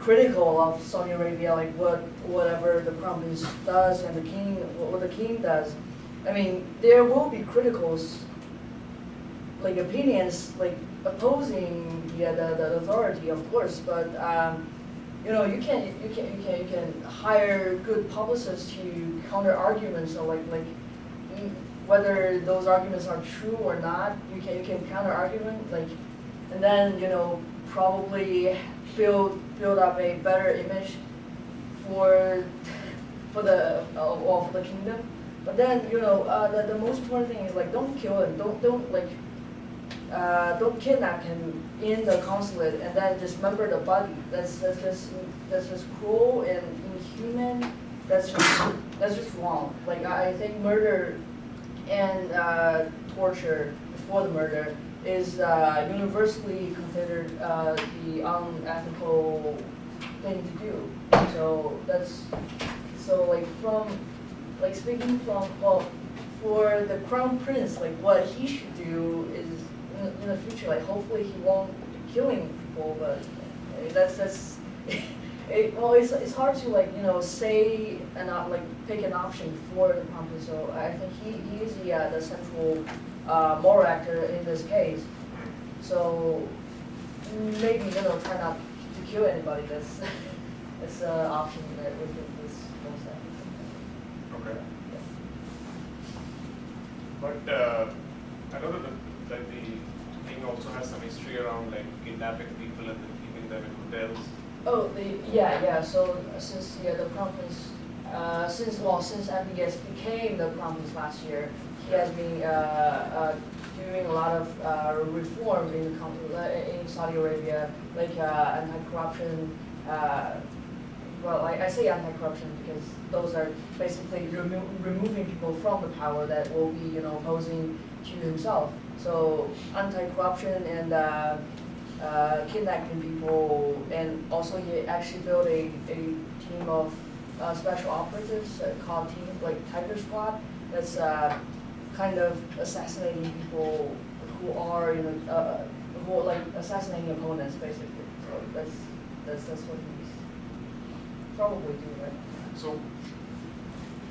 critical of Saudi Arabia, like whatever the Crown Prince does and the king, what the king does. I mean, there will be criticals, like opinions, like opposing the authority, of course. But you know, you can hire good publicists to counter arguments, or whether those arguments are true or not. You can counter argument, like, and then, you know, probably build up a better image for the kingdom. But then, you know, the most important thing is, like, don't kill him. Don't kidnap him in the consulate and then dismember the body. That's just cruel and inhuman. That's just wrong. Like, I think murder and torture before the murder is universally considered the unethical thing to do. So speaking from, well, for the crown prince, like, what he should do is in the future, like, hopefully he won't be killing people, but well, it's hard to, like, you know, say and not, like, pick an option for the crown prince. So I think he is the central moral actor in this case. So maybe, you know, try not to kill anybody. That's an option that we think is most ethical. Okay. Yeah. But I know that the king also has some history around, like, kidnapping people and then keeping them in hotels. Oh, yeah. So since the crown prince, since MBS became the crown prince last year, he has been doing a lot of reform in Saudi Arabia, like anti-corruption. Well, I say anti-corruption because those are basically removing people from the power that will be, you know, opposing to himself. So anti-corruption and kidnapping people, and also he actually built a team of special operatives called Tiger Squad. That's kind of assassinating people who are, you know, who are, like, assassinating opponents, basically. So that's what he's probably doing, right? So,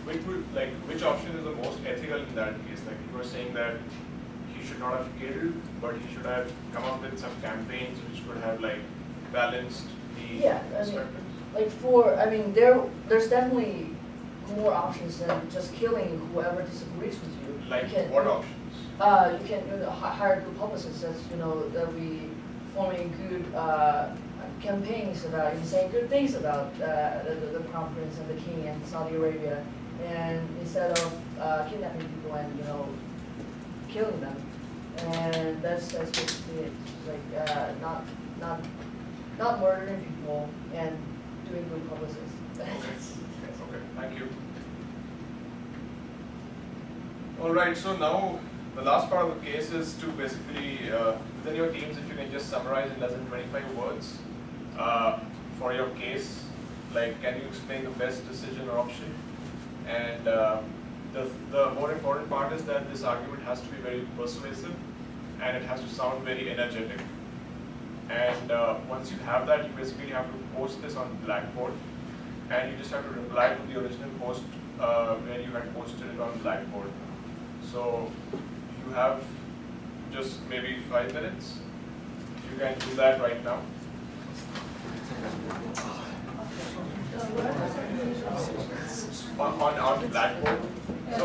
which option is the most ethical in that case? Like, you were saying that he should not have killed, but he should have come up with some campaigns which could have, like, balanced the there's definitely more options than just killing whoever disagrees with you. Like, what options? You can, you know, hire good publicists that we forming good campaigns about and saying good things about the crown prince and the king and Saudi Arabia, and instead of kidnapping people and, you know, killing them. And that's basically it. Like, not murdering people and doing good publicity. Okay, thank you. All right, so now the last part of the case is to basically, within your teams, if you can just summarize in less than 25 words for your case, like, can you explain the best decision or option? And the more important part is that this argument has to be very persuasive and it has to sound very energetic. And once you have that, you basically have to post this on Blackboard, and you just have to reply to the original post where you had posted it on Blackboard. So you have just maybe 5 minutes. If you can do that right now. On Blackboard. So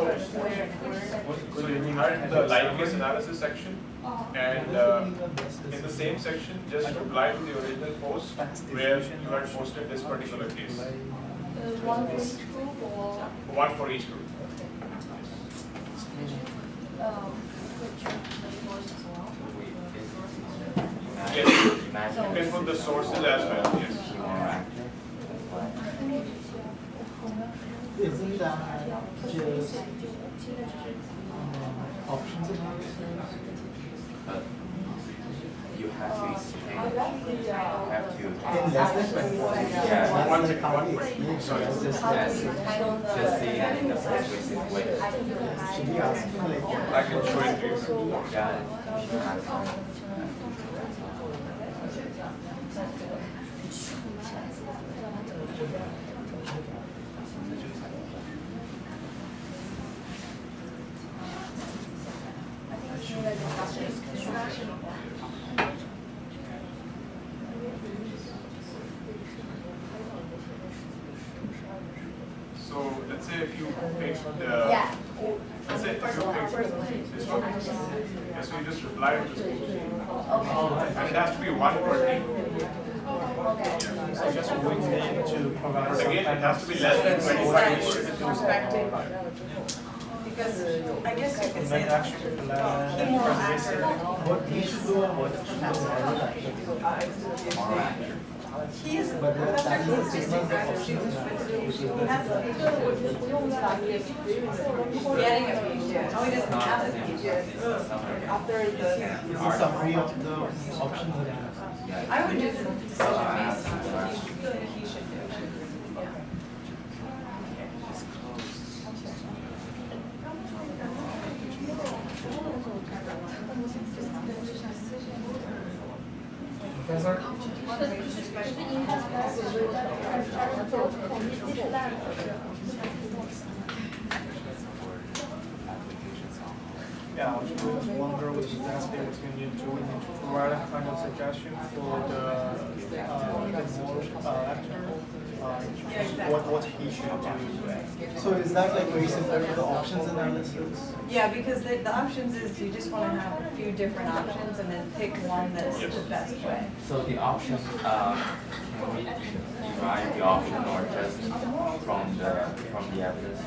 you had the live case analysis section, and in the same section, just reply to the original post where you had posted this particular case. One for each group, or? One for each group. Yes, you can put the sources as well, yes. Isn't that just options analysis? You have to explain. You have to. In less than 25. Yeah. One second. Sorry, it's just Just the persuasive way. should be asking, like, I can show it to you. Got it. if you pick the, Yeah. let's say if you pick this one, yeah, so you just reply to this Okay. and it has to be one per team. Okay. So just we need to provide But some again, it kind has of to be less than 25 words. Perspective. Because I guess you could say make that action plan, moral actor. what he should do and what should do. Moral actor. He's a But professor, that is he's the just same as a option, which is He the has a getting a PhD. Oh, he doesn't have a PhD. After the. It's a summary of the options that are. I would do the decision based on what he should do. Professor? Yeah, I was just wondering which aspect we need to provide a kind of suggestion for the more actor. What he should do. So is that like very similar to the options analysis? Yeah, because the options is you just want to have a few different options and then pick one that's the best way. So the option, can we derive the option or just from the evidence?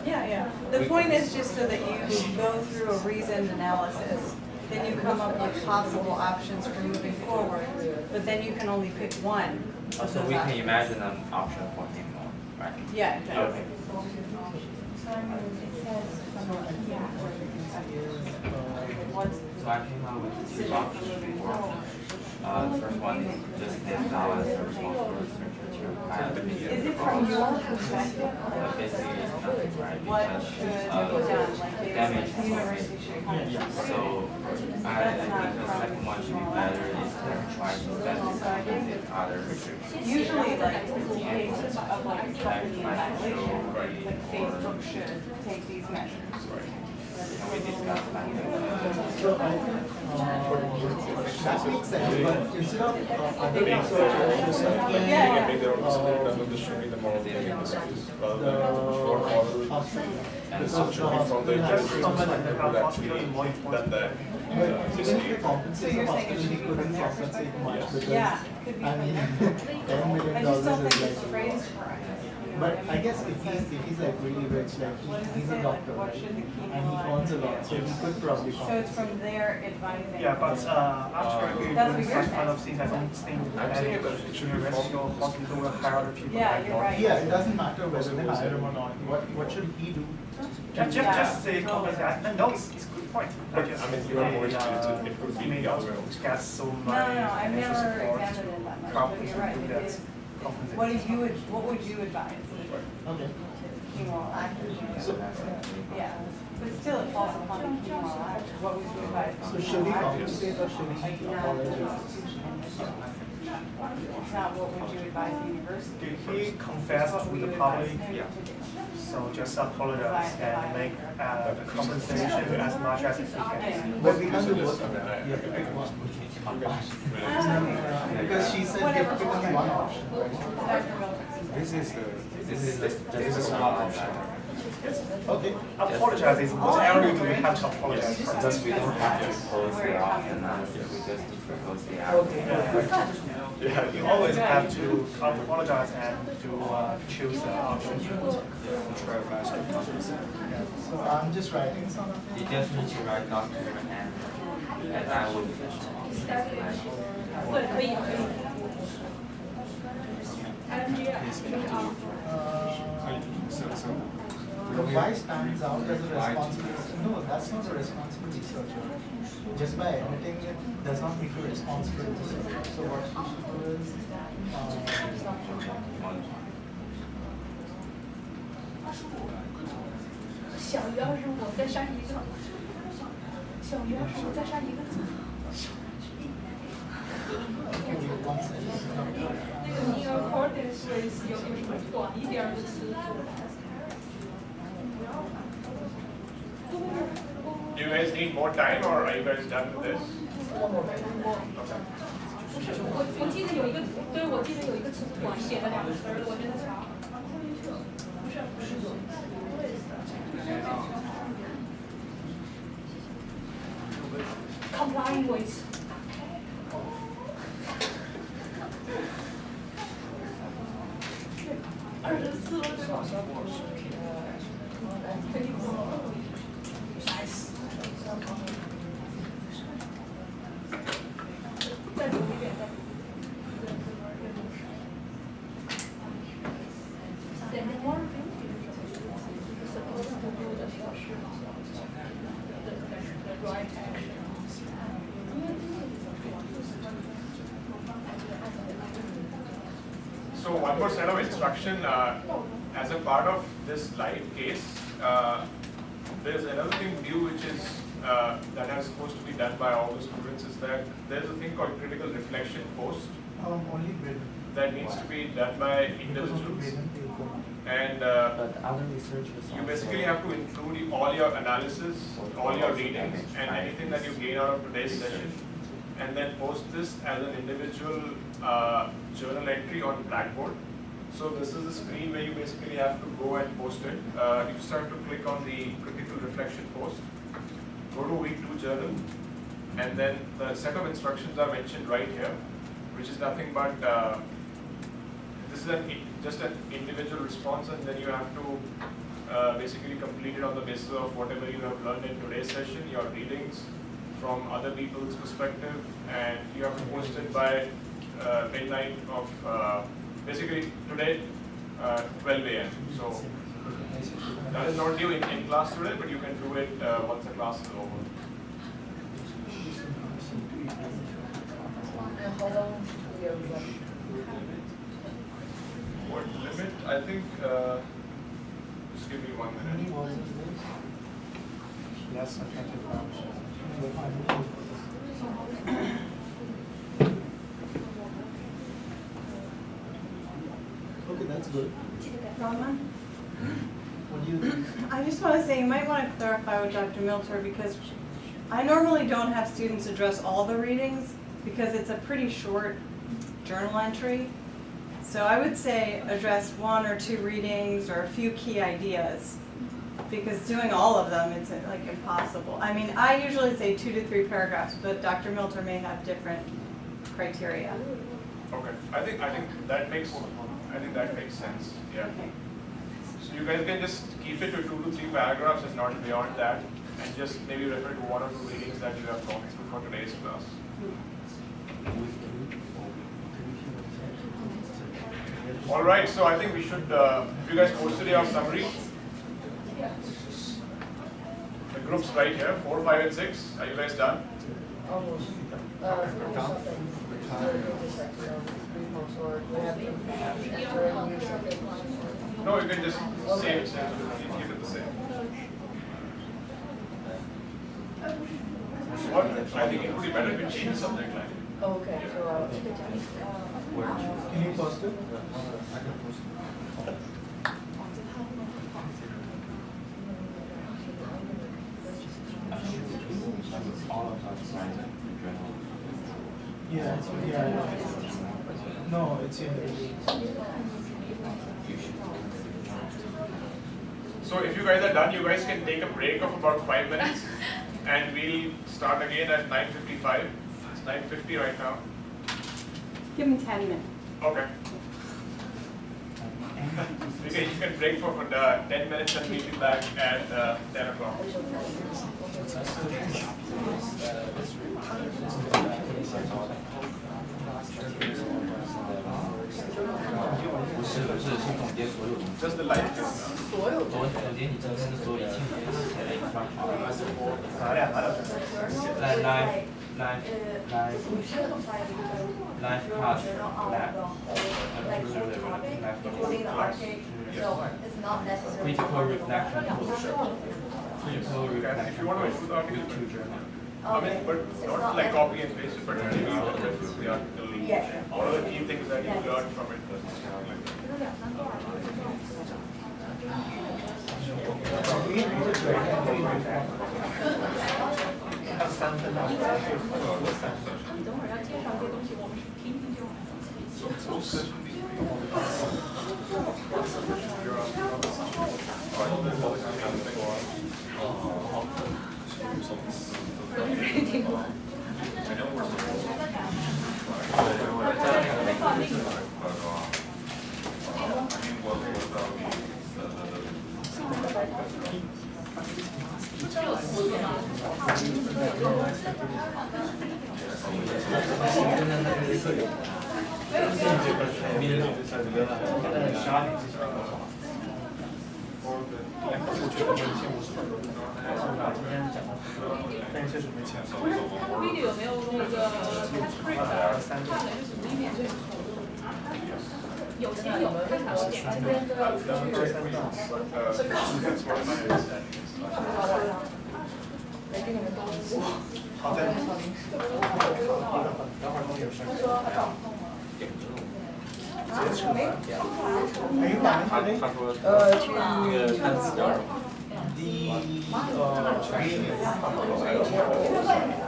Yeah. The point is just so that you go through a reasoned analysis, then you come up with possible options for moving forward, but then you can only pick one of So those we can options. imagine an option for him, right? Yeah, exactly. Okay. So I came up with two options for the first one is just the balance the responsible researcher to kind of begin Is the it from your process. perspective? But basically it's nothing, right? What Because should be done, like the damage university should punish? So I think the second one should be better is to try to specify with other Usually, like, in cases of like threatening violation, like Facebook should take these measures. and we discussed that. So that makes sense, but instead of other researchers They can Yeah. make their own decision, and this should be the moral thinking decisions, rather than short moral. This should be from the individual perspective who actually done that. But even if they compensate the hospital, he couldn't compensate much because, Yeah, could be I mean, $10 million I just don't is think it's like. phrased right. But I guess if he's like really rich, like What does it he's say, a like, doctor, what right? should the key And he owns a lot, so he could probably So it's compensate. from their advising. Yeah, but after doing That's what such you're kind of things, I don't think I'm saying any that it should be university or hospital will hire other people. Yeah, like you're that. right. Yeah, it doesn't matter whether they hire him or not, what should he do? Just say compensate. No, it's a good point. I mean, you are more experienced, it could be the other way also. Get so No, much I've never support. examined it that much, but Probably you're right, do it that. is. Compensate. What would you advise? Okay. Key moral actors, So, yeah, but still it falls upon the key moral actor, what would you advise? so should he compensate or should he apologize? It's not what would you advise the university? He confessed to the public, so just apologize and make compensation as much as he can. But we can't do both of them, you have to pick one. Because she said you have to pick only one option, right? This is just a lot of that. Okay. Apologize is whatever you do, you have to apologize for. Just we don't have to propose the option analysis, we just need to propose the outcome. Yeah, you always have to apologize and to choose the option. So I'm just writing some of You it. just need to write document and I would. Why stands out as a responsible, no, that's not a responsible researcher. Just by admitting it does not make you a responsible researcher. So what she should do is, 小于25再删一个，小于25再删一个字。 one sentence. 那个 near cortex race 有什么短一点的词？ Do you guys need more time or are you guys done with this? 我记得有一个，对，我记得有一个词短一点的2个词儿，我觉得长。Complying with.24了对吧？再读一遍，再读。Anymore? Supposed to do the right action. So one more set of instruction as a part of this live case. There's another thing new which is that is supposed to be done by all the students is that there's a thing called critical reflection post Only Britain. that needs to be done by individuals, and But other researchers you basically have to include all your analysis, all your readings, and anything that you gain out of today's session, and then post this as an individual journal entry on Blackboard. So this is the screen where you basically have to go and post it. You just have to click on the critical reflection post, go to week 2 journal, and then the set of instructions are mentioned right here, which is nothing but this is just an individual response, and then you have to basically complete it on the basis of whatever you have learned in today's session, your readings from other people's perspective, and you have to post it by midnight of basically today 12 a.m. So that is not due in class today, but you can do it once the class is over. And how long should we have? What limit? I think, just give me 1 minute. Less than 25. Okay, that's good. Rama? What do you think? I just want to say, you might want to clarify with Dr. Milter, because I normally don't have students address all the readings because it's a pretty short journal entry. So I would say address 1 or 2 readings or a few key ideas, because doing all of them, it's like impossible. I mean, I usually say 2 to 3 paragraphs, but Dr. Milter may have different criteria. Okay, I think that makes sense. Yeah. Okay. So you guys can just keep it to 2 to 3 paragraphs and not beyond that, and just maybe refer to 1 or 2 readings that you have gone through for today's class. All right, so I think we should. If you guys posted your summary, the groups right here, 4, 5, and 6. Are you guys done? Almost. No, you can just same. Keep it the same. What? I think it would be better if we change the subject line. Okay, so Can you post it? all of us science and journal. Yeah. No, it's in the. So if you guys are done, you guys can take a break of about 5 minutes, and we'll start again at 9:55. It's 9:50 right now. Give me 10 minutes. Okay. You can break for 10 minutes and we'll be back at 10 o'clock. Just the light. 总结你今天的所有一切，写了一张好。在 live class lab， including the arcade, so it's not necessary. critical reflection tools. Critical If reflection you want to tools. include the article, YouTube journal. I mean, but not like copy and paste it, but maybe the article. Yeah. All of the key things that you learned from it. Something. 听完。但是确实没钱。不是，他的 video 有没有那个 script 看的是什么一面？有钱有的为啥是点开的？没给你们东西。好的。他说那个单词叫什么？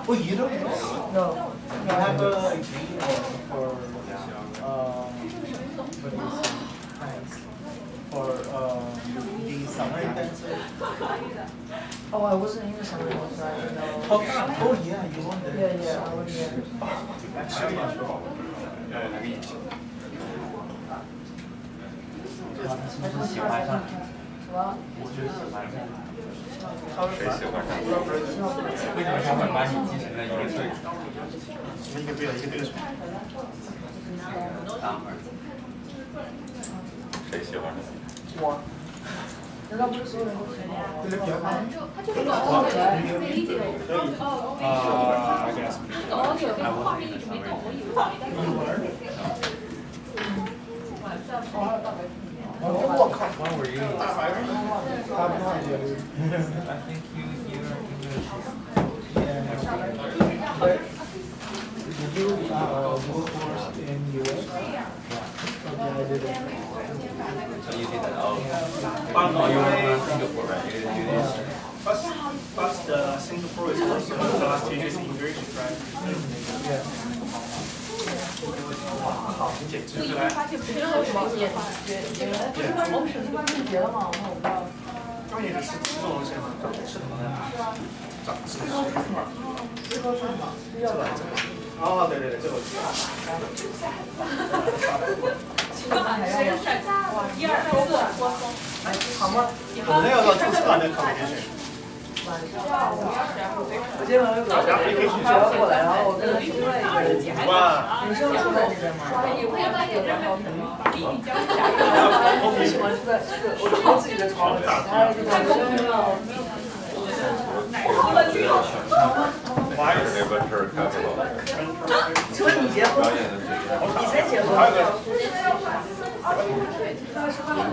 Oh, you don't know? No. You have a agreement for the summer intensive? Oh, I wasn't in the summer ones, so I didn't know. Oh yeah, you won the. Yeah, I was there. Actually, 喜欢上，什么？我觉得喜欢上。谁喜欢上？为什么他们把你记成了一个队？什么一个队了？一个队的什么？当儿。谁喜欢上？我。难道不是所有人都喜欢吗？对对比较快。他就是个 audio video， I guess. 那个 audio 跟画面一直没动，我以为没我靠！ What were you? I have no idea, dude. I think you are English. Did you do a course in US? Yeah, I did it. So you did that? Oh, you were in Singapore, right? You didn't do this. But the Singapore is also the last teacher's English, right? Yeah. 好，很简直来。我们审一般是结了吗？我看我不知道。关键是吃这种东西吗？是什么呢？长知识。这个是什么？这叫什么？哦，对对对，这个我知道。谁是帅？1、2、3、4，好吗？我们要到注册那 competition。我今天晚上有个他要过来，然后我跟另外一个人讲，女生住在那边嘛，然后有个高平，我不喜欢住在这个我自己的床，其他的地方没有。 Why is it but her capital? 说你结婚，你才结婚。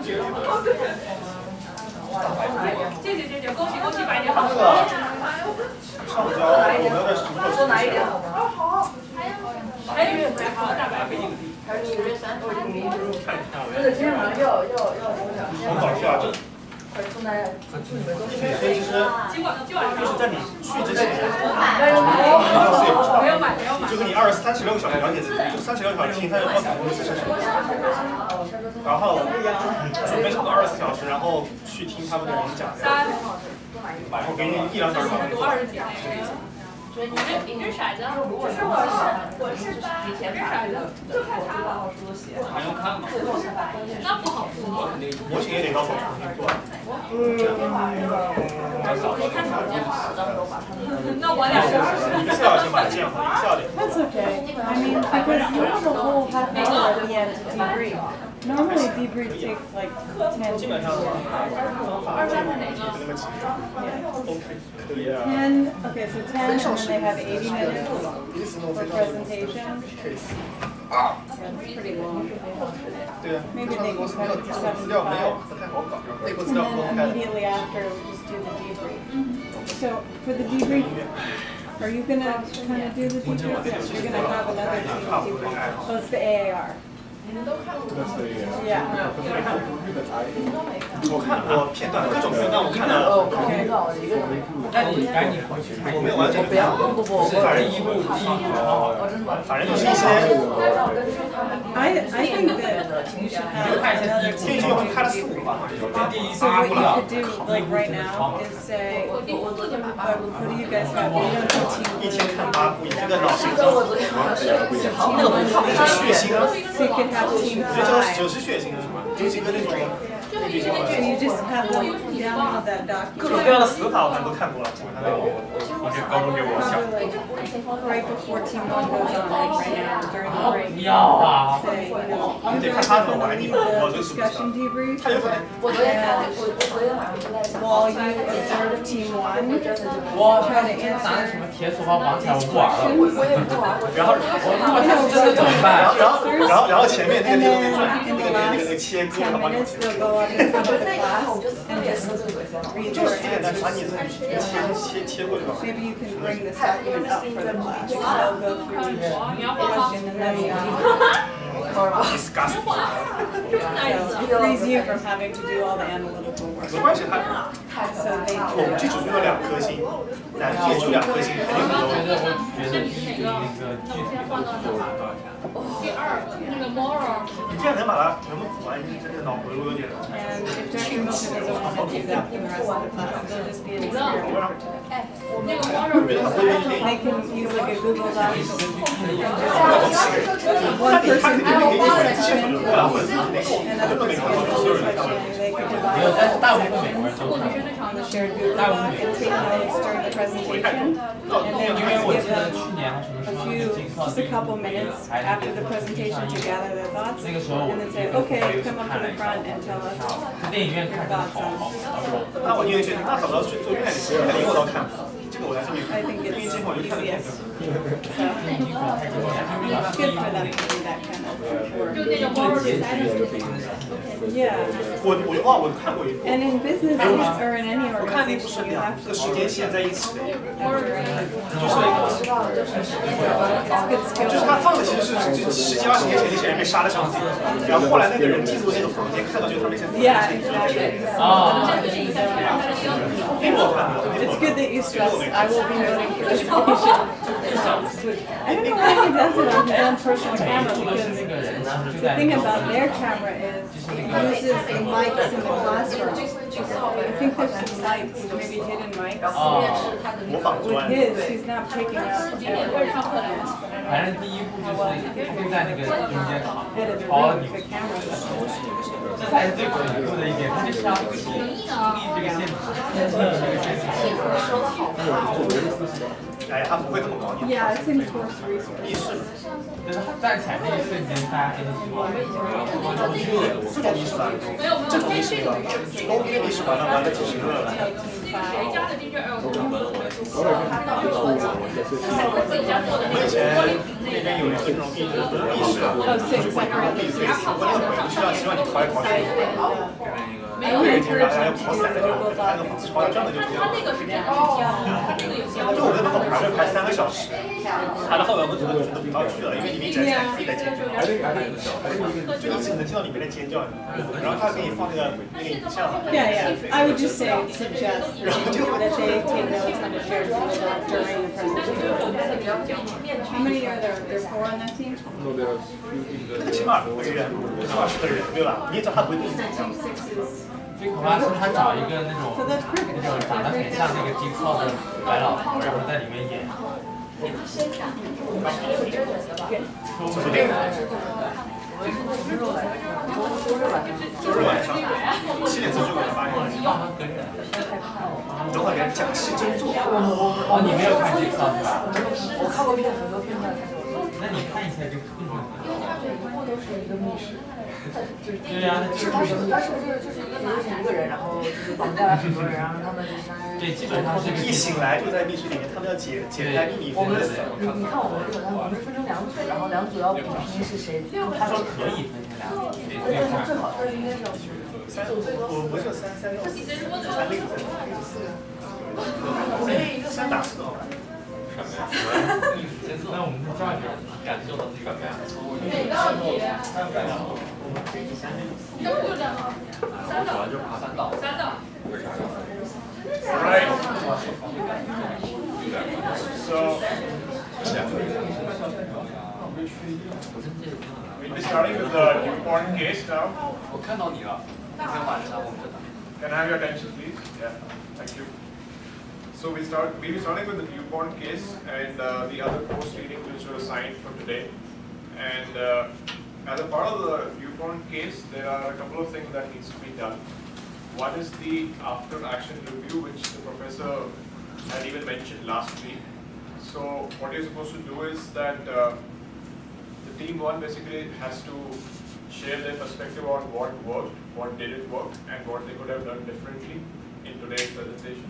谢，恭喜百年好合。上交我们的熟客。说哪一点好吗？还有好大白。还有10月3号有名。对，今天晚上要很搞笑，就。 快送大家祝你们都是。所以其实就是在你去之前，没有买。就跟你36个小时了解自己，就36个小时听他有报3公司是什么，然后准备差不多24小时，然后去听他们的演讲，然后给你1、2小时。20几。你这骰子？就是我是以前骰子，就看他了。还用看吗？那不好说。模型也得到手重新做。那我俩一次要先把它建好，一次要得。 That's okay. I mean, because you have a whole half hour at the end to debrief. Normally debrief takes like 10 基本上 minutes. 那么几个。可以啊。 10, okay, so 10, and then they have 80 minutes for presentation. Yeah, it's pretty long. 对啊。 Maybe they can cut it to 资料没有， 75. 不太好搞。内部 And 资料不公 then 开的。 immediately after, just do the debrief. So for the debrief, are you gonna kind of do the debrief? Yes, you're gonna have another debrief. Oh, it's the AAR. Yeah. 我片段各种片段我看了。看不到一个都没看。那你回去看。我没有完整的看。不，反正反正就是一些。I think that 面的倾向。这已经开了4、5把，第一 So what you could do, like right now, is say, what do you guys have? You don't do team 一天看8部，这个老师跟我昨天看的是血腥啊， So you could have team 我觉得这 5. 是血腥的，就几个那种。 And you just have them download that 各种各样 document. 的死法我看都看过了，我这高中给我笑。 Probably like right before team 1 goes on, like right now, during the break. 要 Say, you know, 你 you 得 guys 看他 are 怎么 gonna 玩，你 lead 我 the 这是不知道。 discussion debrief. 他有可能，我昨天晚上就在想， While you observe team 1, 我 try to 拿那 answer 什么铁索把绑起来，我不玩了。我也不玩，然后如果他是真的怎么办？然后前面那 and 个 then 那 in 个 the 切 last 割，他 10 帮你 minutes, they'll go up in front of the 那个还好，我 class 就4 and 点 just 多就恶心了。 read 就是 their 4点半把 answers. 你自己切过去吧。 Maybe you can bring this document up for the class. They'll go through each 你要画吗？ question and then you Disgusting。 so it frees you from having to do all the analytical work. 没关系，他 So they 我们这组就有2颗星，男生也就2颗星，肯定我不觉得多。我觉得第一个具体的第二个那个 moral，你这样能把它全部补完，真的脑回路有点。 and if Dr. Milton doesn't want to do that for the rest of the class, they'll just be an experiment for today. 那个 moral They can use like a Google Doc. One 他 person 肯定 can 可以 hold 给 the 你现场 section, 的，然后文字肯定 another 根本 person 没 can 看到， hold 所有 the 人看不 section. 了。 They can 没有， divide 但是 it 大部分美国人都看。 on the shared Google Doc and take notes during the presentation. And then 因为 just 我 give 记得 them 去年还是什么时 a 候， few, 金创 just a couple minutes after the presentation to gather their thoughts. 那个时候我 And then say, okay, come up to the front and tell us 在电影院看 your 着 thoughts 好 on 好 it. 好。那我宁愿去，那早知道去做院里，电影我倒看不了，这个我还是没 I 看。 think 因为 it's 这会儿我就看了片 easiest. 子。 So it's good for them to do that kind of 就 work. 那种 moral Yeah. 我看过一部， And in business or in any 我看那部是 organization, you 2 have 个 to 时间线在一起的， 知道，就是 good 就是 skill. 他放的其实是10几20年前那些人被杀的场景，然后后来那个人进入那个房间，看到就是他们现在。 Yeah, exactly. 啊，那部我看过，那部 It's good that you stress I will be voting for this motion. I don't know why he does it on his own personal camera 是 because 那个人就 the 在 thing about their camera is it uses the mics in the classroom. I think there's some mics, maybe hidden mics. 模仿 With 专。 his, he's not picking up 反正第一部就是他就在那个中间躺 head of the 朝了 room, 你， the camera. 这才是最恐怖的一点，他就是要经历这个现场。哎，他不会这么搞你。 Yeah, it seems forced research. 密室，就是他站起来那一瞬间，大家真的是这种密室吧，这种密室吧，欧约密室玩了几十个了。谁加的进去？哎，我我以前那边有一个那种密室，Oh, six, like 密室，我那个需要希望你跑来跑去。 I would encourage them to use the Google Doc. 他那个是偏高，这个有些就我那个跑排队排3个小时，排到后面我们组的人都不要去了，因为里面一直在自己在尖叫，就一直能听到里面的尖叫，然后他给你放那个影像， Yeah, yeah. I would just say suggest that they take notes on the shared Google Doc during the presentation. How many are there? There are 4 on that team? 那个起码5个人，起码10个人，对吧？你也知道他不会自己 Team 6 is 最可怕是他找一个那种 so that's perfect. 那种长得很像那个金矿的白老头，然后在里面演。指定周日晚上7点左右8点，等会儿给人讲戏真做。哦，你没有看金矿是吧？我看过很多片段，那你看一下这个更重要。都是一个密室。对呀，那就是他是不是就是一个人，然后就是绑架了很多人，然后他们就相当于对，基本上是一醒来就在密室里面，他们要解开秘密。我们你看我们基本上我们分成2组，然后2组要比拼是谁，他说可以分成2组，谁最快。但是应该是要去。我是3打4的。那我们就这样感受到这个感觉。每道题，就这样吗？3道，3道。 Right. So, in this starting with the newborn case now. 我看到你了，那天晚上我们就打。 Can I have your attention, please? Yeah, thank you. So we'll be starting with the newborn case and the other course readings which were assigned for today. And as a part of the newborn case, there are a couple of things that needs to be done. One is the after action review, which the professor had even mentioned last week. So what you're supposed to do is that the team one basically has to share their perspective on what worked, what didn't work, and what they could have done differently in today's presentation.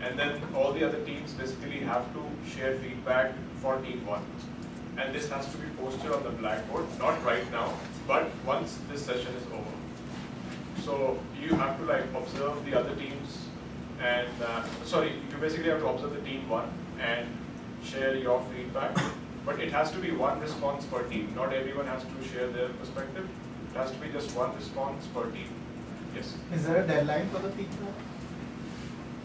And then all the other teams basically have to share feedback for team one. And this has to be posted on the blackboard, not right now, but once this session is over. So you have to like observe the other teams and, you basically have to observe the team one and share your feedback. But it has to be one response per team. Not everyone has to share their perspective. It has to be just one response per team. Yes? Is there a deadline for the feedback?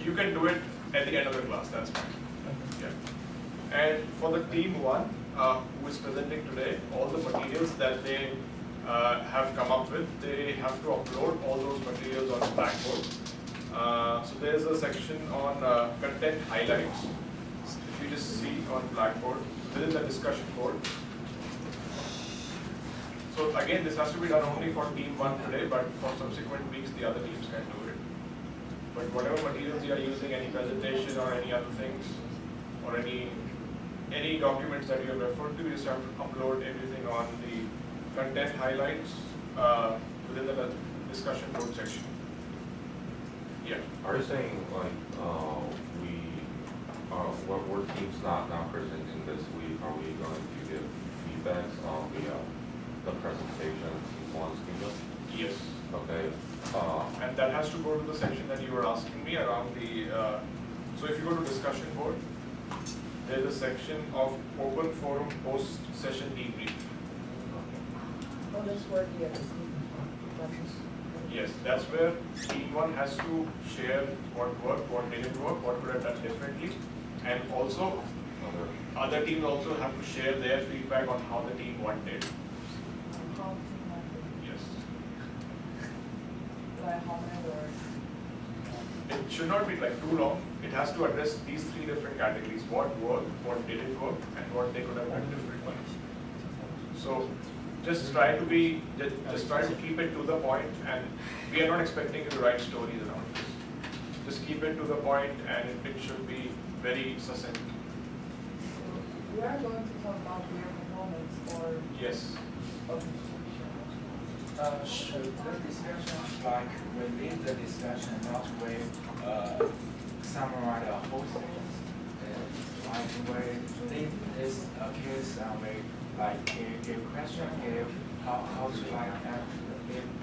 You can do it at the end of the class, that's fine. Yeah. And for the team one, who is presenting today, all the materials that they have come up with, they have to upload all those materials on Blackboard. So there's a section on content highlights. If you just see on Blackboard, within the discussion board. So again, this has to be done only for team one today, but for subsequent weeks, the other teams can do it. But whatever materials you are using, any presentation or any other things, or any documents that you have referred to, you just have to upload everything on the content highlights within the discussion board section. Yeah. Are you saying like we're teams not presenting this week? Are we going to give feedbacks on the presentation team one's given? Yes. Okay. And that has to go to the section that you were asking me around the. So if you go to discussion board, there's a section of open forum post session debrief. Oh, that's where the Yes, that's where team one has to share what worked, what didn't work, what could have done differently, and also other teams also have to share their feedback on how the team one did. Yes. Like how many words? It should not be like too long. It has to address these three different categories: what worked, what didn't work, and what they could have done differently. So just try to keep it to the point, and we are not expecting you to write stories around this. Just keep it to the point, and it should be very succinct. We are going to talk about your performance or. Yes. Okay. Should the discussion like within the discussion, not with summarize the whole thing? Like within this case, we like give question, give how to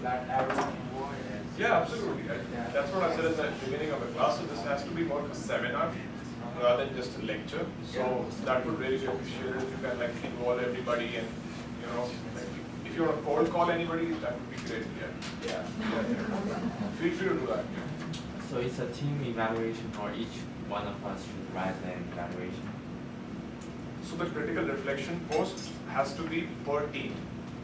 like everyone involved. Yeah, absolutely. That's what I said at the beginning of the class. So this has to be more of a seminar rather than just a lecture. So that would really be appreciated if you can like involve everybody and like if you want to cold call anybody, that would be great. Yeah. Feel free to do that. Yeah. So it's a team evaluation, or each one of us should write an evaluation? So the critical reflection post has to be per team.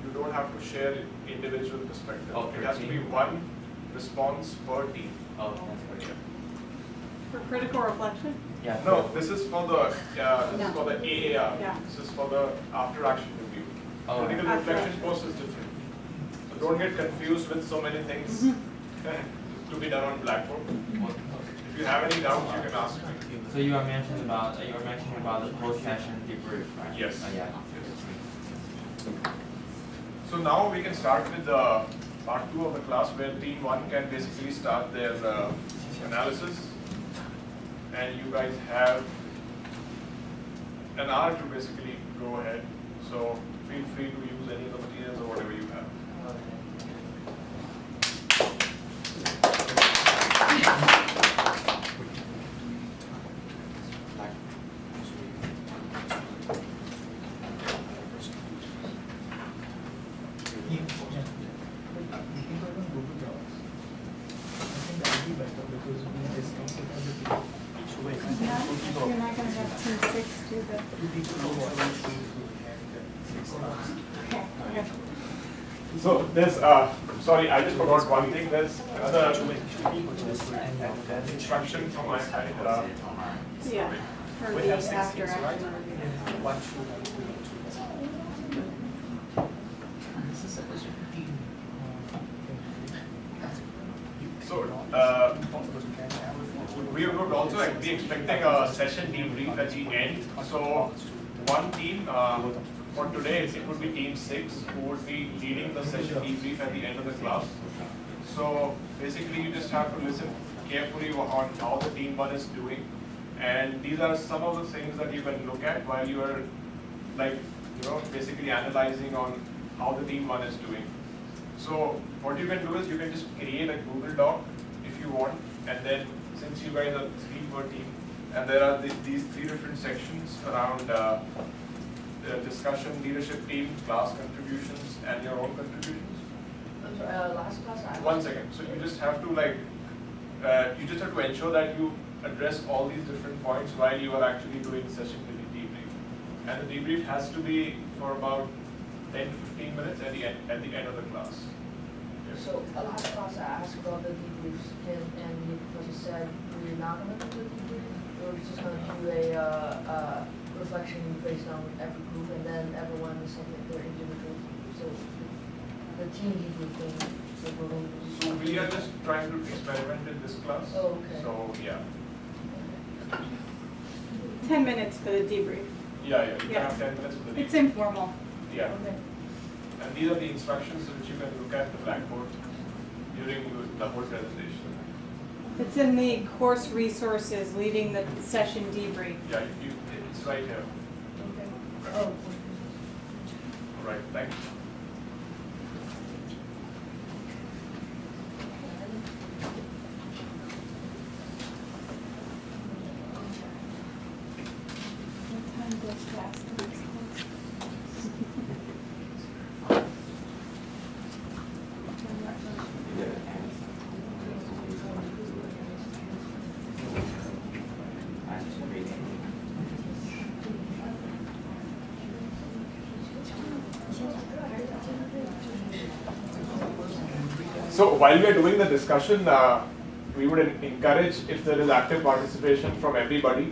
You don't have to share individual perspective. Oh, it has to be one response per team. Oh, that's great. For critical reflection? Yeah. No, this is for the AAR. Yeah. This is for the after action review. Oh. Critical After reflection action. post is different. So don't get confused with so many things to be done on Blackboard. If you have any doubts, you can ask me. So you are mentioning about the post-session debrief, right? Yes. Yeah. So now we can start with the part 2 of the class, where team 1 can basically start their analysis, and you guys have an hour to basically go ahead. So feel free to use any of the materials or whatever you have. You're not going to have team 6 do the. Okay. So there's, sorry, I just forgot one thing. There's another instruction from my side. Yeah, for We the have 6 after teams, right? action review. 1, 2, 3, 2. So we would also be expecting a session debrief at the end. So one team, for today it would be team 6 who would be leading the session debrief at the end of the class. So basically you just have to listen carefully on how the team 1 is doing. And these are some of the things that you can look at while you are basically analyzing on how the team 1 is doing. So what you can do is you can just create a Google Doc if you want, and then since you guys are 3 per team, and there are these 3 different sections around the discussion, leadership team, class contributions, and your own contributions. I'm sorry, last class I 1 second. So you just have to ensure that you address all these different points while you are actually doing session debrief. And the debrief has to be for about 10 to 15 minutes at the end of the class. So last class I asked about the debriefs, and the professor said we're not going to do the debrief. We're just going to do a reflection based on every group, and then everyone submit their individual. So the team debrief thing that we're going to do. So we are just trying to experiment in this class. Oh, okay. So yeah. 10 minutes for the debrief. Yeah, you can Yeah. have 10 minutes for the It's debrief. informal. Yeah. Okay. And these are the instructions which you can look at the blackboard during the whole presentation. It's in the course resources leading the session debrief. Yeah, it's right here. Okay. Okay. Oh. All right, thank you. What time does class next? So while we are doing the discussion, we would encourage if there is active participation from everybody,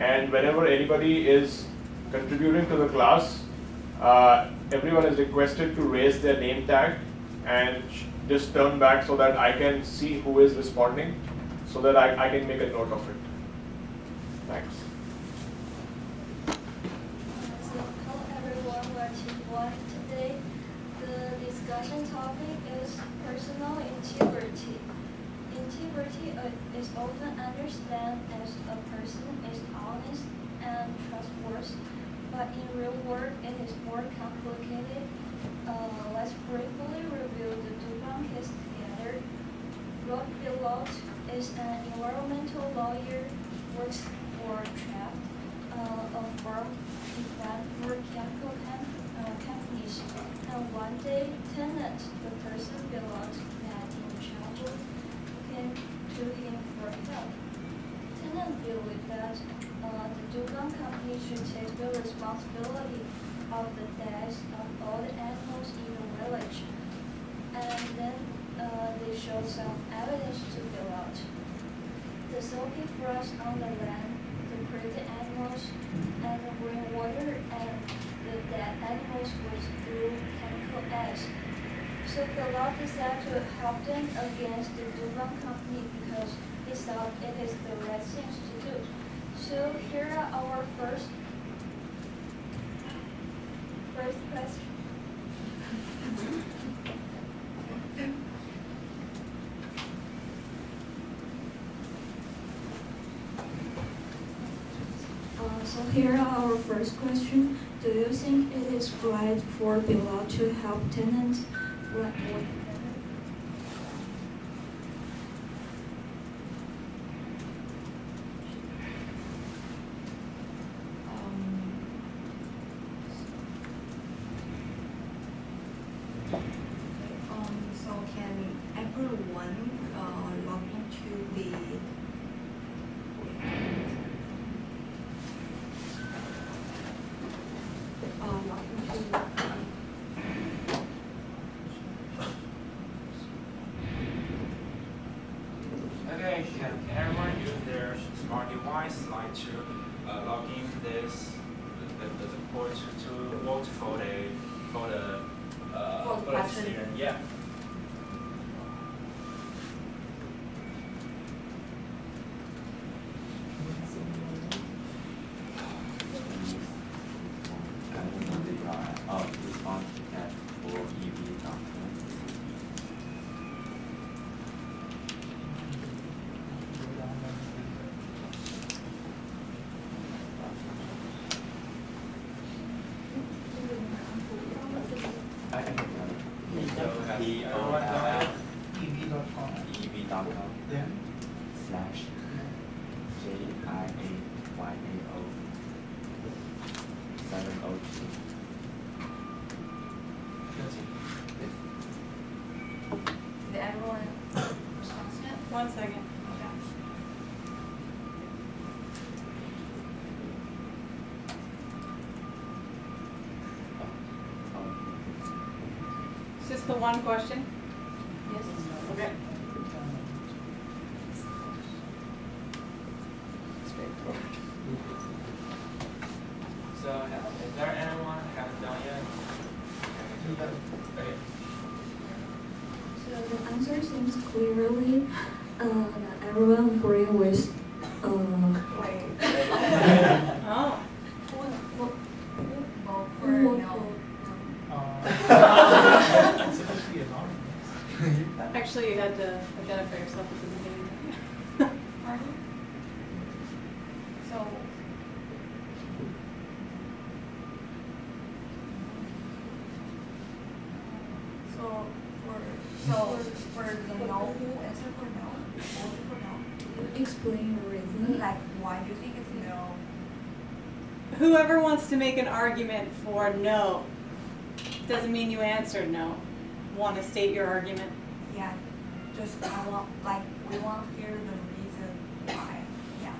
and whenever anybody is contributing to the class, everyone is requested to raise their name tag and just turn back so that I can see who is responding, so that I can make a note of it. Thanks. So hello everyone, we're team 1 today. The discussion topic is personal integrity. Integrity is often understood as a person is honest and trustworthy, but in real world it is more complicated. Let's briefly review the Dubon case together. Rod Billot is an environmental lawyer, works for Traft, a firm designed for chemical companies. And one day, Tennant, the person Billot met in childhood, came to him for help. Tennant believed that the Dubon company should take the responsibility of the deaths of all the animals in the village. And then they showed some evidence to Billot. The soapy frost on the land, the pretty animals, and the green water, and the dead animals withdrew chemical ash. So Billot decided to help them against the Dubon company because he thought it is the right thing to do. So here are our first question. So here are our first question. Do you think it is right for Billot to help tenants? So can everyone log into the log into can everyone use their smart device like to log into this the port to vote for the decision? Yeah. Response at for EV documents. I can So has everyone done it? EV.com. EV.com Then /JIAYAO 702. that's it. Did everyone respond yet? 1 second. Okay. Is this the one question? Yes. Okay. So is there anyone has done yet? Okay. So the answer seems clearly that everyone agree with Oh. Vote for no. It's supposed to be anonymous. Actually, you had to identify yourself at the beginning. Pardon? So. For the no, who answer for no? Vote for no. explain your reason. Like, why do you think it's no? Whoever wants to make an argument for no, doesn't mean you answered no. Want to state your argument? Yeah, just we want to hear the reason why. Yeah.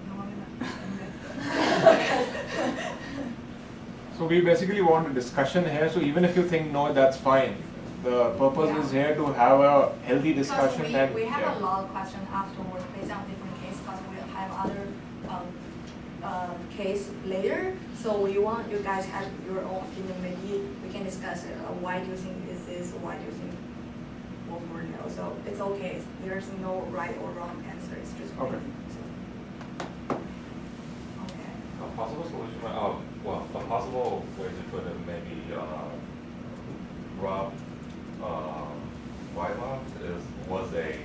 No one understands. So we basically want a discussion here, so even if you think no, that's fine. The purpose is here to have a healthy discussion Because we have yeah. a lot of questions afterwards based on different cases, because we have other case later. So we want you guys have your own opinion. Maybe we can discuss it. Why do you think this is? Why do you think vote for no? So it's okay. There's no right or wrong answer. It's just Okay. Okay. A possible solution, well, a possible way to put it maybe Rob Whitelock was a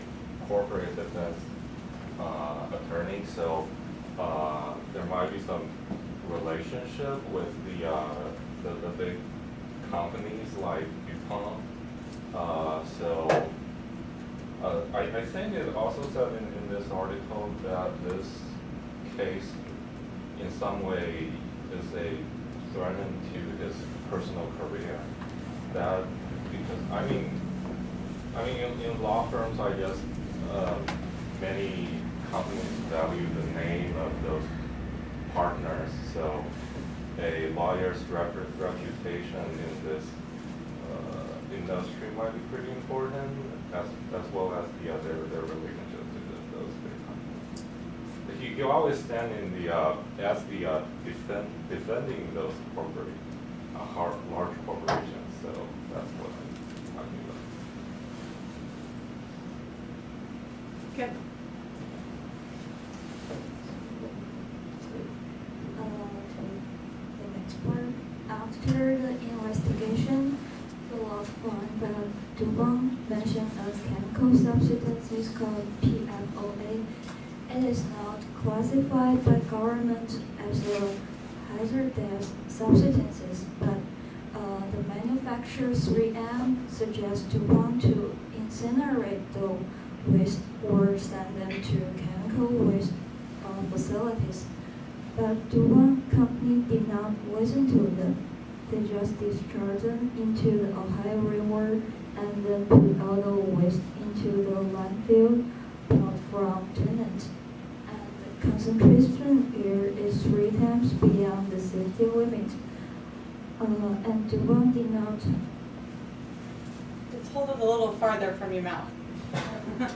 corporate defense attorney, so there might be some relationship with the big companies like DuPont. I think it also said in this article that this case in some way is a threat to his personal career. That because in law firms, I guess many companies value the name of those partners. So a lawyer's reputation in this industry might be pretty important, as well as their relationship to those big companies. You always stand in as the defending those corporate large corporations. So that's what I'm talking about. Okay. The next part, after the investigation, the law found that DuPont mentioned a chemical substances called PFOA. It is not classified by government as a hazardous substances, but the manufacturer 3M suggests DuPont to incinerate the waste or send them to chemical waste facilities. But DuPont company did not listen to them. They just discharged them into the Ohio River and then put all the waste into the landfill brought from tenants. And the concentration here is 3 times beyond the safety limit. And DuPont did not. Just hold it a little farther from your mouth. and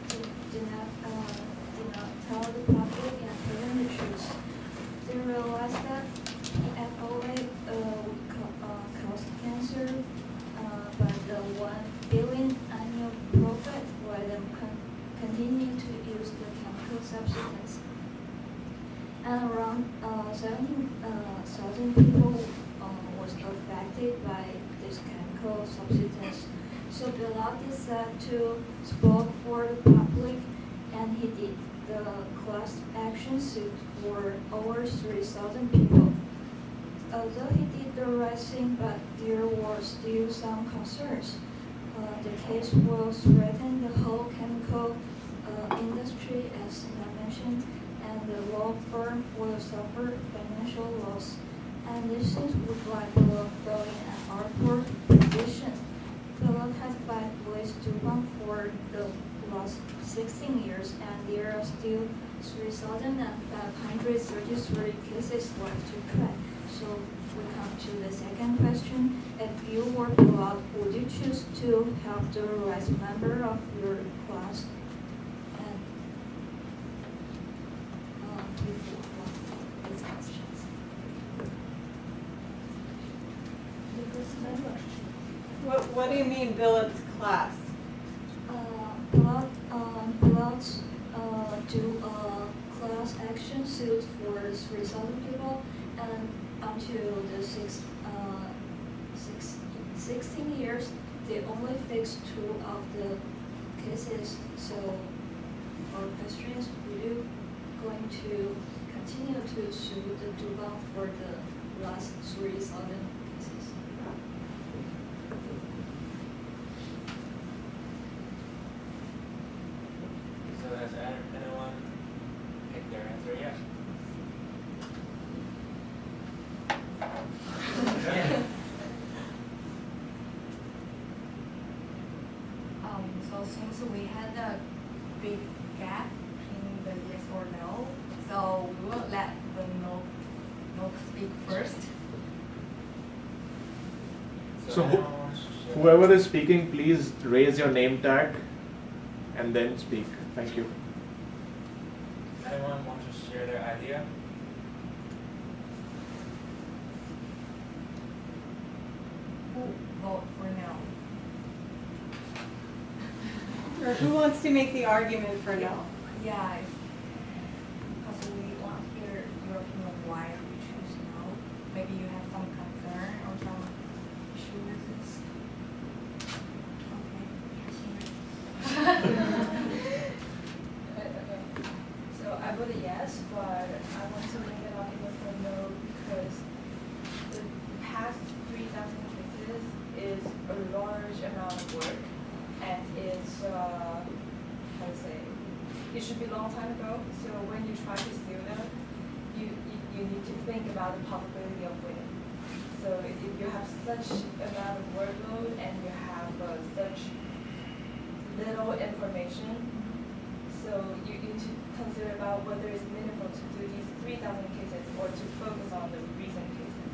did not tell the public and telling the truth. They realized that FOA would cause cancer, but the 1 billion annual profit let them continue to use the chemical substance. And around 17,000 people was affected by this chemical substance. So Bilal decided to spoke for the public, and he did the class action suit for over 3,000 people. Although he did the right thing, but there were still some concerns. The case will threaten the whole chemical industry, as I mentioned, and the law firm will suffer financial loss. And this is would likely fill in an awkward position. Bilal has 5 ways to run for the last 16 years, and there are still 3,533 cases left to track. So we come to the second question. If you were Bilal, would you choose to help the right member of your class? And these questions. The first member. What do you mean Bilal's class? Bilal do a class action suit for 3,000 people, and until the 16 years, they only fixed 2 of the cases. So our question is, will you going to continue to sue the Duval for the last 3,000 cases? So has anyone picked their answer yet? So since we had a big gap in the yes or no, so we will let the no speak first. So anyone wants to share? whoever is speaking, please raise your name tag and then speak. Thank you. Anyone want to share their idea? Who vote for no? Or who wants to make the argument for no? Yeah, because we want to hear your opinion why we choose no. Maybe you have some concern or some issue with this. So I voted yes, but I want to make an argument for no because the past 3,000 cases is a large amount of work, and it's how to say, it should be a long time ago. So when you try to sue them, you need to think about the possibility of winning. So if you have such amount of workload and you have such little information, so you need to consider about whether it's meaningful to do these 3,000 cases or to focus on the recent cases.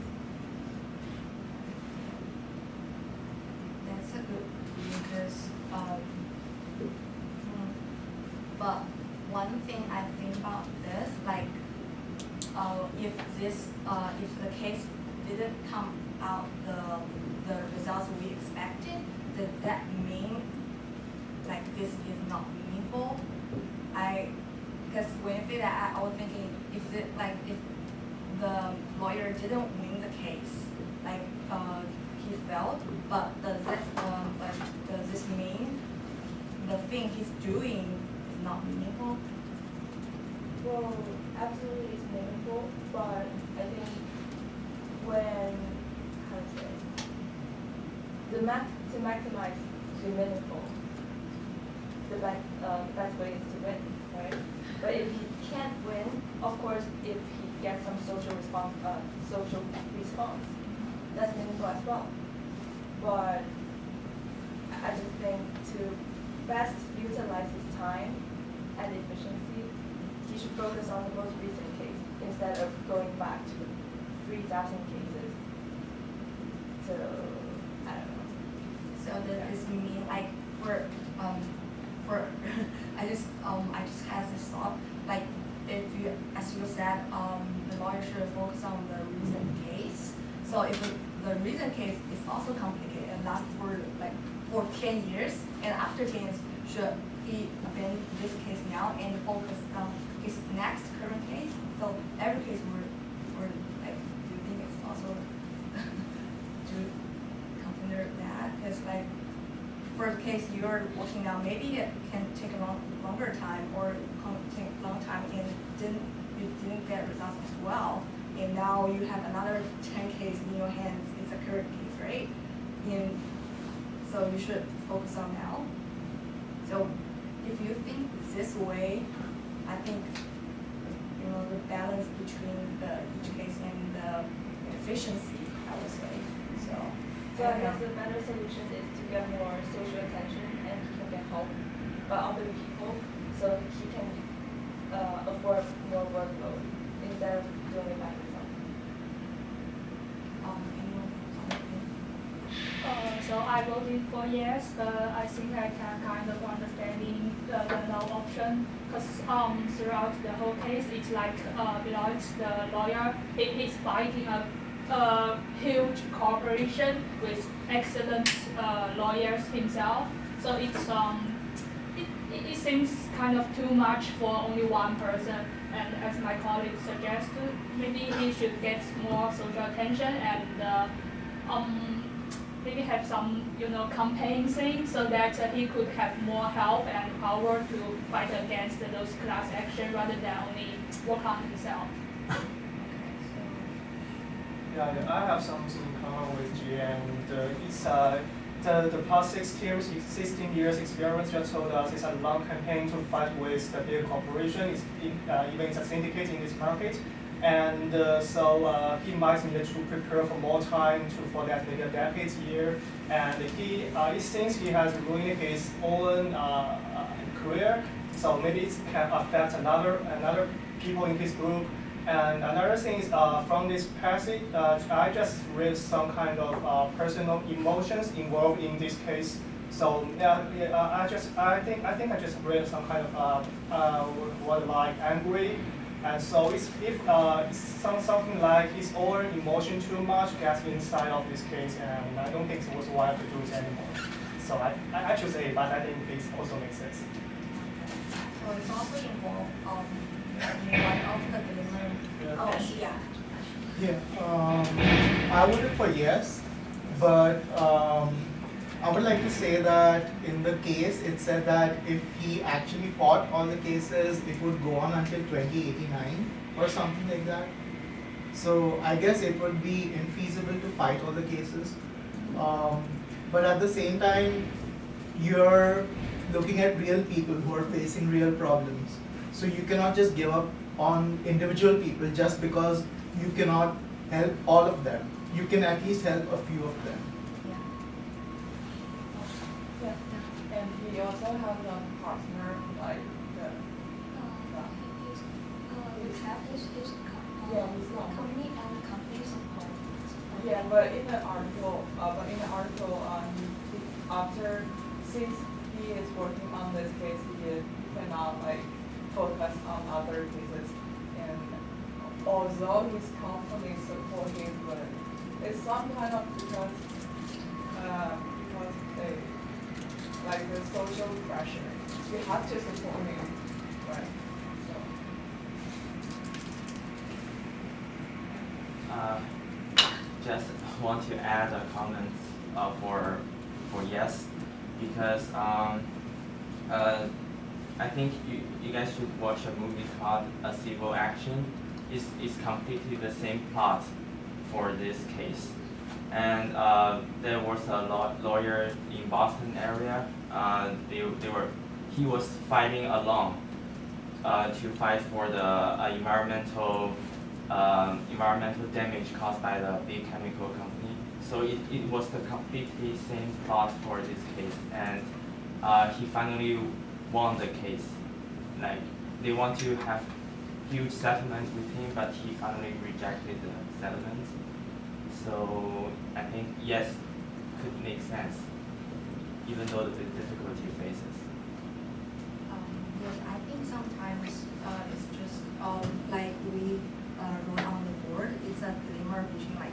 That's a good because but one thing I think about this, like if the case didn't come out the results we expected, does that mean like this is not meaningful? Because when I say that, I was thinking if the lawyer didn't win the case, like he failed, but does this mean the thing he's doing is not meaningful? Well, absolutely it's meaningful, but I think when, how to say, to maximize the meaningful, the best way is to win, right? But if he can't win, of course, if he gets some social response, that's meaningful as well. But I just think to best utilize his time and efficiency, he should focus on the most recent case instead of going back to 3,000 cases. So, I don't know. So does this mean like So if the recent case is also complicated and lasts for 10 years, and after 10 years, should he abandon this case now and focus on his next current case? So every case we're like, do you think it's also to consider that? Because like, for the case you're working on, maybe it can take a longer time or take a long time and you didn't get results as well. And now you have another 10 cases in your hands. It's a current case, right? And so you should focus on now. So if you think this way, I think the balance between each case and the efficiency, I would say. So I guess the better solution is to get more social attention and he can get help by other people so he can afford more workload instead of doing it by himself. So I voted for yes, but I think I can kind of understanding the no option because throughout the whole case, it's like Beloit, the lawyer, he's fighting a huge corporation with excellent lawyers himself. So it's it seems kind of too much for only one person. And as my colleague suggested, maybe he should get more social attention and maybe have some campaign thing so that he could have more help and power to fight against those class action rather than only work on himself. Yeah, I have something in common with G, and it's the past 16 years experience just told us it's a long campaign to fight with the big corporation, even it's a syndicate in this market. And so he might need to prepare for more time for that, maybe a decade year. And it seems he has ruined his own career. So maybe it can affect another people in his group. And another thing is from this passage, I just read some kind of personal emotions involved in this case. So I think I just read some kind of word like angry. And so if something like his own emotion too much gets inside of this case, and I don't think it was worthwhile to do it anymore. So I should say, but I think it also makes sense. So it's also involved one of the dilemma. Yeah, I voted for yes, but I would like to say that in the case, it said that if he actually fought all the cases, it would go on until 2089 or something like that. So I guess it would be infeasible to fight all the cases. But at the same time, you're looking at real people who are facing real problems. So you cannot just give up on individual people just because you cannot help all of them. You can at least help a few of them. And he also has a partner like the. His company and the company support. Yeah, but in the article, after since he is working on this case, he cannot like focus on other cases. And although his company support him, but it's some kind of because they. Like the social pressure, you have to support him, right? So. Just want to add a comment for yes, because I think you guys should watch a movie called A Civil Action. It's completely the same plot for this case. And there was a lawyer in Boston area. He was fighting alone to fight for the environmental damage caused by the big chemical company. So it was the completely same plot for this case, and he finally won the case. Like they want to have huge settlement with him, but he finally rejected the settlement. So I think yes could make sense, even though the difficulty faces. Yes, I think sometimes it's just like we wrote on the board. It's it's a dilemma between like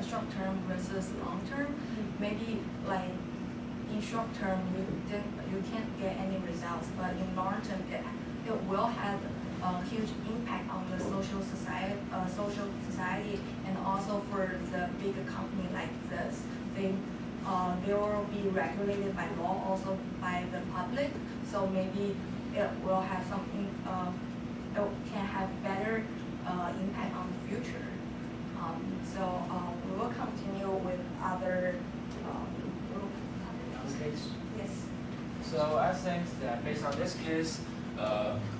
short term versus long term. Maybe like in short term you can't get any results, but in long term it will have a huge impact on the social society, and also for the bigger company like this. They will be regulated by law, also by the public. So maybe it will have something. It can have better impact on the future. We will continue with other case. Yes. So I think that based on this case,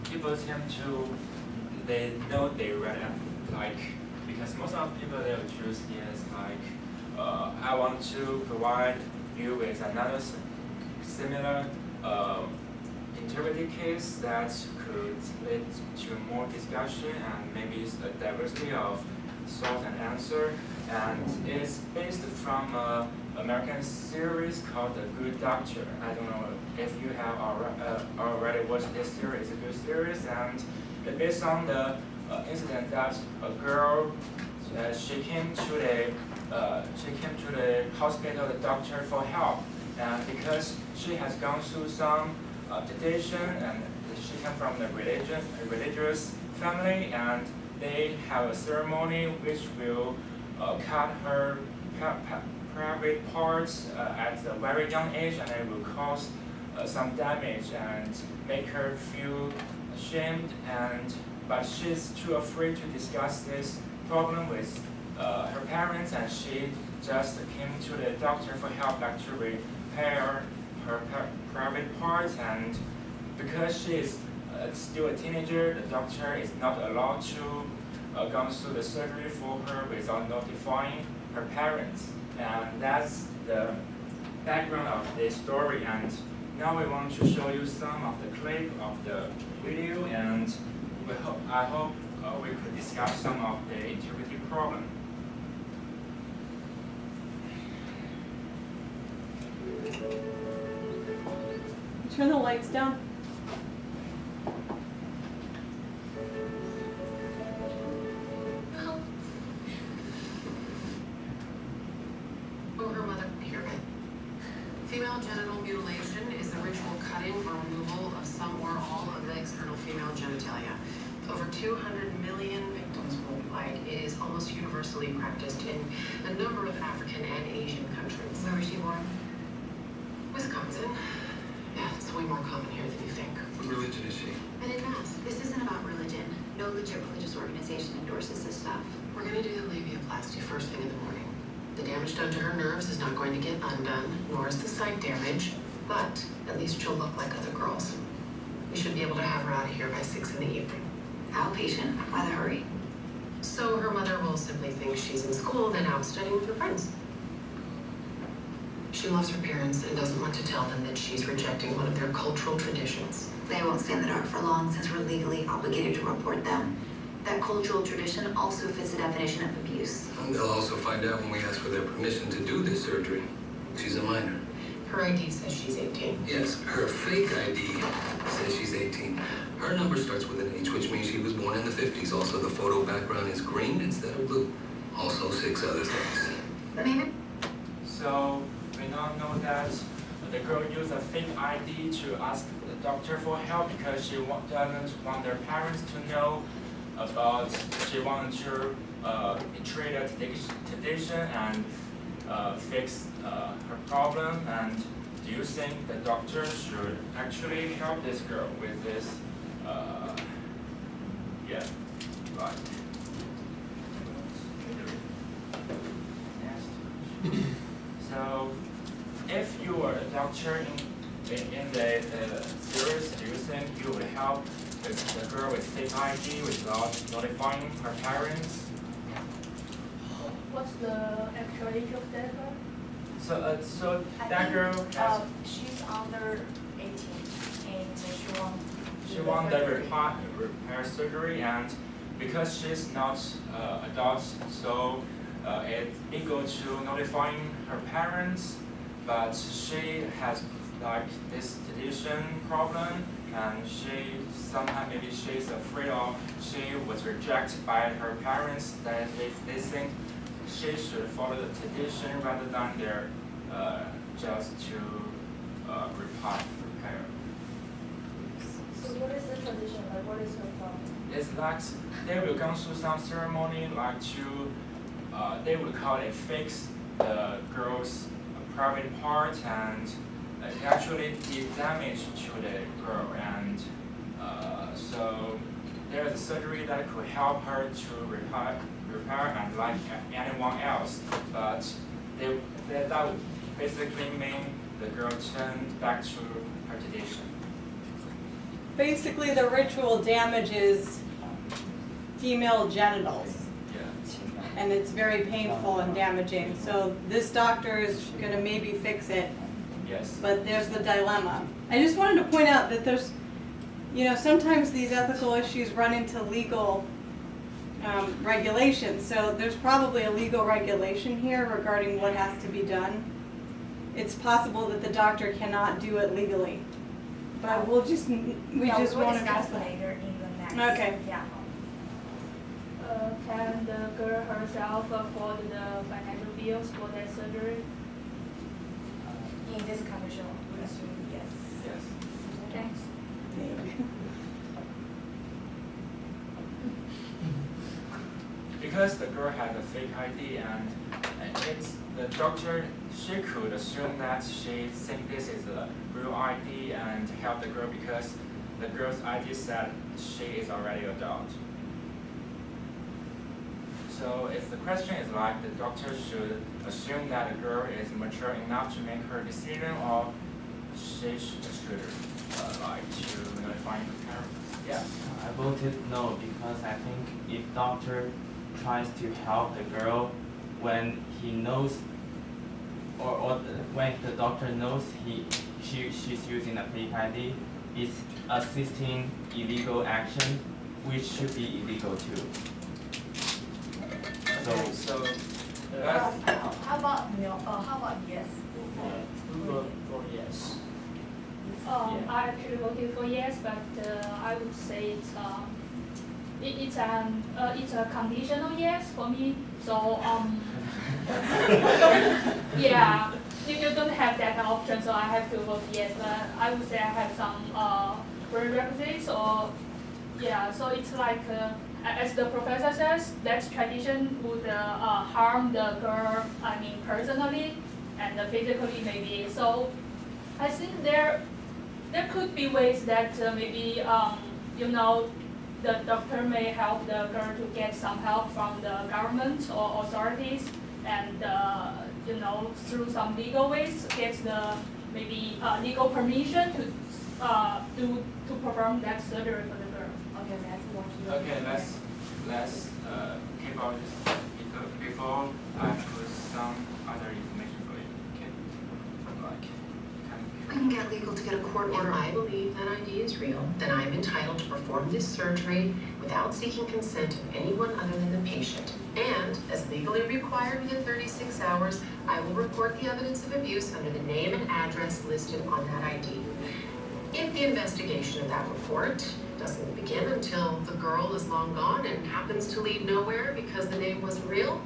people tend to, they know they read it, like, because most of the people they will choose yes, like, I want to provide you with another similar interpretive case that could lead to more discussion and maybe a diversity of thought and answer. And it's based from an American series called The Good Doctor. I don't know if you have already watched this series. It's a good series, and it's based on the incident that a girl she came to the hospital, the doctor, for help, and because she has gone through some tradition, and she came from a religious family, and they have a ceremony which will cut her private parts at a very young age, and it will cause some damage and make her feel ashamed. But she's too afraid to discuss this problem with her parents, and she just came to the doctor for help, like to repair her private parts. And because she is still a teenager, the doctor is not allowed to go through the surgery for her without notifying her parents. And that's the background of this story. And now we want to show you some of the clip of the video, and I hope we could discuss some of the interpretive problem. Turn the lights down. Her mother, here. Female genital mutilation is the ritual cutting or removal of some or all of the external female genitalia. Over 200 million victims worldwide. It is almost universally practiced in a number of African and Asian countries. Where was she born? Wisconsin. Yeah, it's way more common here than you think. What religion is she? And in mass. This isn't about religion. No legit religious organization endorses this stuff. We're going to do the labiaplasty first thing in the morning. The damage done to her nerves is not going to get undone, nor is the site damage, but at least she'll look like other girls. We should be able to have her out of here by 6 in the evening. Outpatient? Why the hurry? So her mother will simply think she's in school and out studying with her friends. She loves her parents and doesn't want to tell them that she's rejecting one of their cultural traditions. They won't stay in the dark for long since we're legally obligated to report them. That cultural tradition also fits the definition of abuse. And they'll also find out when we ask for their permission to do this surgery. She's a minor. Her ID says she's 18. Yes, her fake ID says she's 18. Her number starts with an H, which means she was born in the 50s. Also, the photo background is green instead of blue. Also, 6 other things. Maybe. So we now know that the girl used a fake ID to ask the doctor for help because she doesn't want their parents to know about, she wanted to betray the tradition and fix her problem. And do you think the doctor should actually help this girl with this? Yeah, right. Next. So, if you were a doctor in the series, do you think you would help the girl with fake ID without notifying her parents? What's the actual age of that girl? So that girl has. She's under 18, and She won the repair surgery, and because she's not adult, so it's equal to notifying her parents, but she has like this tradition problem, and she sometimes maybe she's afraid of she was rejected by her parents, that they think she should follow the tradition rather than their just to repair. So what is the tradition? Like, what is her problem? It's like they will go through some ceremony like to they will call it fix the girl's private part, and actually did damage to the girl, and so there's a surgery that could help her to repair and like anyone else, but that would basically mean the girl turned back to her tradition. Basically, the ritual damages female genitals. And it's very painful and damaging. So this doctor is going to maybe fix it. Yes. But there's the dilemma. I just wanted to point out that there's, sometimes these ethical issues run into legal regulations. So there's probably a legal regulation here regarding what has to be done. It's possible that the doctor cannot do it legally. But we'll just, we just want to discuss later in the next. Okay. Yeah. Can the girl herself afford the financial bills for that surgery? In this condition, we assume yes. Yes. Thanks. Because the girl had a fake ID, and it's the doctor, she could assume that she think this is a real ID and help the girl because the girl's ID said she is already an adult. So if the question is like the doctor should assume that the girl is mature enough to make her decision, or she should like to notify her parents. Yeah. I voted no because I think if doctor tries to help the girl when he knows when the doctor knows she's using a fake ID, it's assisting illegal action, which should be illegal too. So how about no? How about yes? We vote for yes. I actually voted for yes, but I would say it's a conditional yes for me. So yeah, you don't have that option, so I have to vote yes. But I would say I have some prerequisites, or yeah. So it's like as the professor says, that tradition would harm the girl. I mean personally and physically maybe. So I think there could be ways that maybe the doctor may help the girl to get some help from the government or authorities, and through some legal ways get the maybe legal permission to perform that surgery for the girl. Okay, let's watch. okay, let's keep on this before I put some other information for you. Okay, We can get legal to get a court order. If I believe that ID is real, then I am entitled to perform this surgery without seeking consent of anyone other than the patient. And, as legally required within 36 hours, I will report the evidence of abuse under the name and address listed on that ID. If the investigation of that report doesn't begin until the girl is long gone and happens to lead nowhere because the name wasn't real,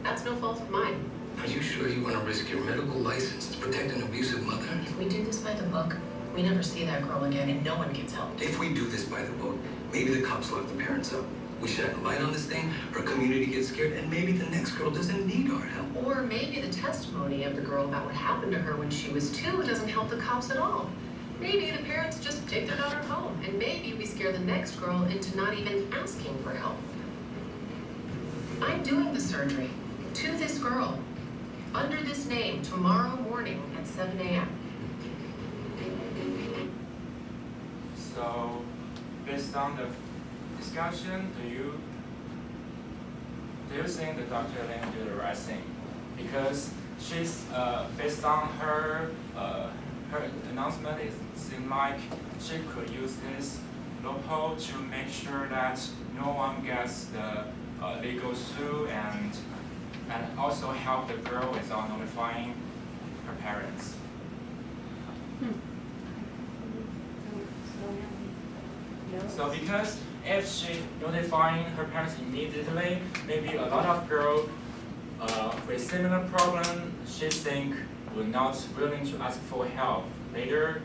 that's no fault of mine. Are you sure you want to risk your medical license to protect an abusive mother? If we do this by the book, we never see that girl again and no one gets help. If we do this by the book, maybe the cops lock the parents up. We shine a light on this thing, her community gets scared, and maybe the next girl doesn't need our help. Or maybe the testimony of the girl about what happened to her when she was 2 doesn't help the cops at all. Maybe the parents just take their daughter home, and maybe we scare the next girl into not even asking for help. I'm doing the surgery to this girl, under this name, tomorrow morning at 7 a.m. So, based on the discussion, do you think the Dr. Lin did the right thing? Because she's based on her announcement, it seemed like she could use this loophole to make sure that no one gets the legal sue, and also help the girl without notifying her parents. So because if she notifying her parents immediately, maybe a lot of girls with similar problem, she think will not willing to ask for help later,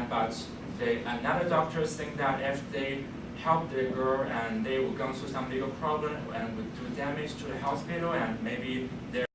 but another doctor think that if they help the girl and they will go through some legal problem and would do damage to the hospital and maybe their